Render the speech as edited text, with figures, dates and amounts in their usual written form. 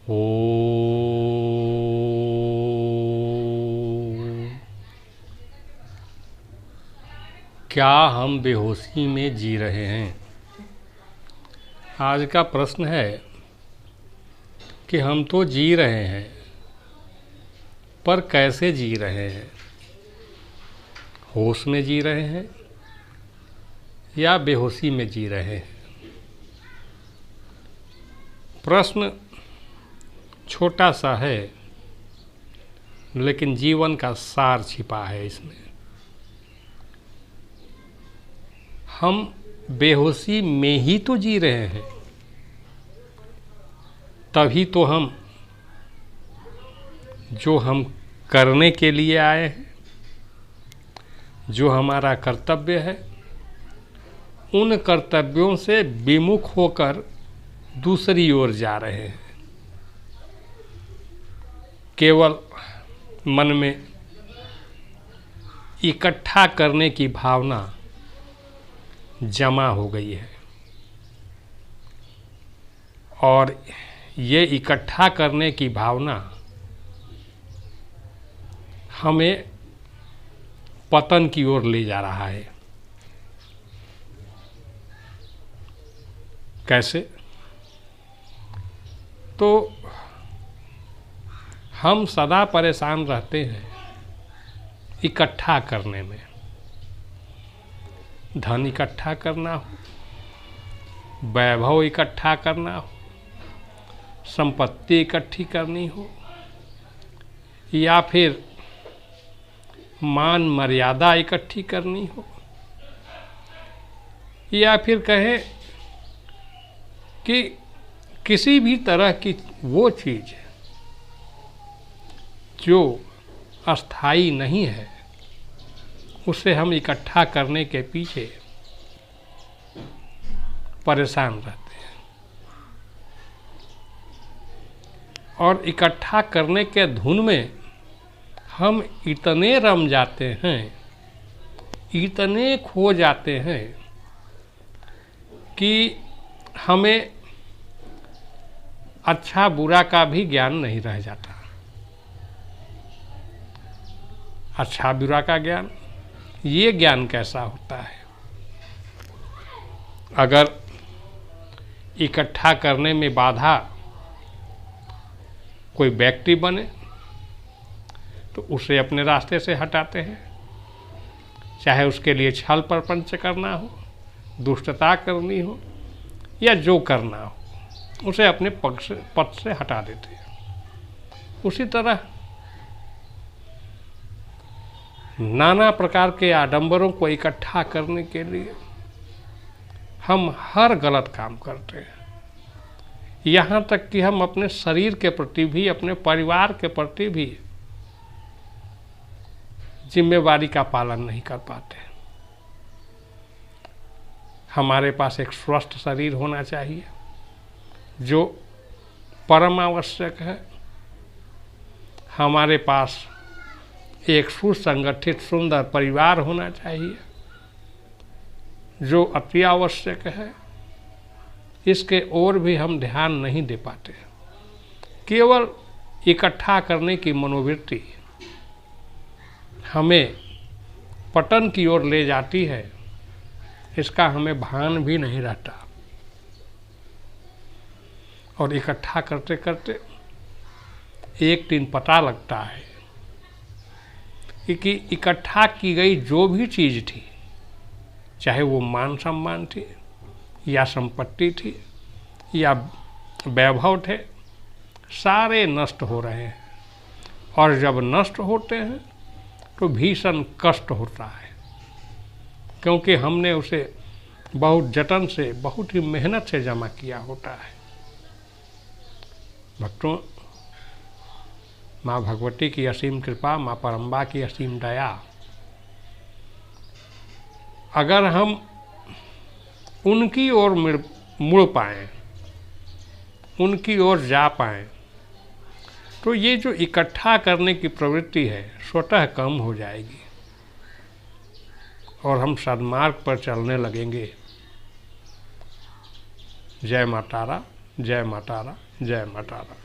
हो क्या हम बेहोशी में जी रहे हैं? आज का प्रश्न है कि हम तो जी रहे हैं, पर कैसे जी रहे हैं? होश में जी रहे हैं या बेहोशी में जी रहे हैं? प्रश्न छोटा सा है, लेकिन जीवन का सार छिपा है इसमें। हम बेहोशी में ही तो जी रहे हैं, तभी तो हम जो हम करने के लिए आए हैं, जो हमारा कर्तव्य है, उन कर्तव्यों से विमुख होकर दूसरी ओर जा रहे हैं। केवल मन में इकट्ठा करने की भावना जमा हो गई है, और ये इकट्ठा करने की भावना हमें पतन की ओर ले जा रहा है। कैसे? तो हम सदा परेशान रहते हैं इकट्ठा करने में। धन इकट्ठा करना हो, वैभव इकट्ठा करना हो, संपत्ति इकट्ठी करनी हो, या फिर मान मर्यादा इकट्ठी करनी हो, या फिर कहें कि किसी भी तरह की वो चीज़ जो अस्थाई नहीं है, उसे हम इकट्ठा करने के पीछे परेशान रहते हैं। और इकट्ठा करने के धुन में हम इतने रम जाते हैं, इतने खो जाते हैं कि हमें अच्छा बुरा का भी ज्ञान नहीं रह जाता। अच्छा बुरा का ज्ञान, ये ज्ञान कैसा होता है? अगर इकट्ठा करने में बाधा कोई व्यक्ति बने तो उसे अपने रास्ते से हटाते हैं, चाहे उसके लिए छल प्रपंच करना हो, दुष्टता करनी हो, या जो करना हो, उसे अपने पद से हटा देते हैं। उसी तरह नाना प्रकार के आडंबरों को इकट्ठा करने के लिए हम हर गलत काम करते हैं। यहाँ तक कि हम अपने शरीर के प्रति भी, अपने परिवार के प्रति भी जिम्मेवारी का पालन नहीं कर पाते। हमारे पास एक स्वस्थ शरीर होना चाहिए, जो परम आवश्यक है। हमारे पास एक सुसंगठित सुंदर परिवार होना चाहिए, जो अति आवश्यक है। इसके ओर भी हम ध्यान नहीं दे पाते। केवल इकट्ठा करने की मनोवृत्ति हमें पतन की ओर ले जाती है, इसका हमें भान भी नहीं रहता। और इकट्ठा करते करते एक दिन पता लगता है कि इकट्ठा की गई जो भी चीज़ थी, चाहे वो मान सम्मान थी, या संपत्ति थी, या वैभव थे, सारे नष्ट हो रहे हैं। और जब नष्ट होते हैं तो भीषण कष्ट होता है, क्योंकि हमने उसे बहुत जतन से, बहुत ही मेहनत से जमा किया होता है। भक्तों, माँ भगवती की असीम कृपा, माँ परम्बा की असीम दया, अगर हम उनकी ओर मुड़ पाएँ, उनकी ओर जा पाएँ, तो ये जो इकट्ठा करने की प्रवृत्ति है स्वतः कम हो जाएगी और हम सन्मार्ग पर चलने लगेंगे। जय माता रा, जय माता रा, जय माता रा।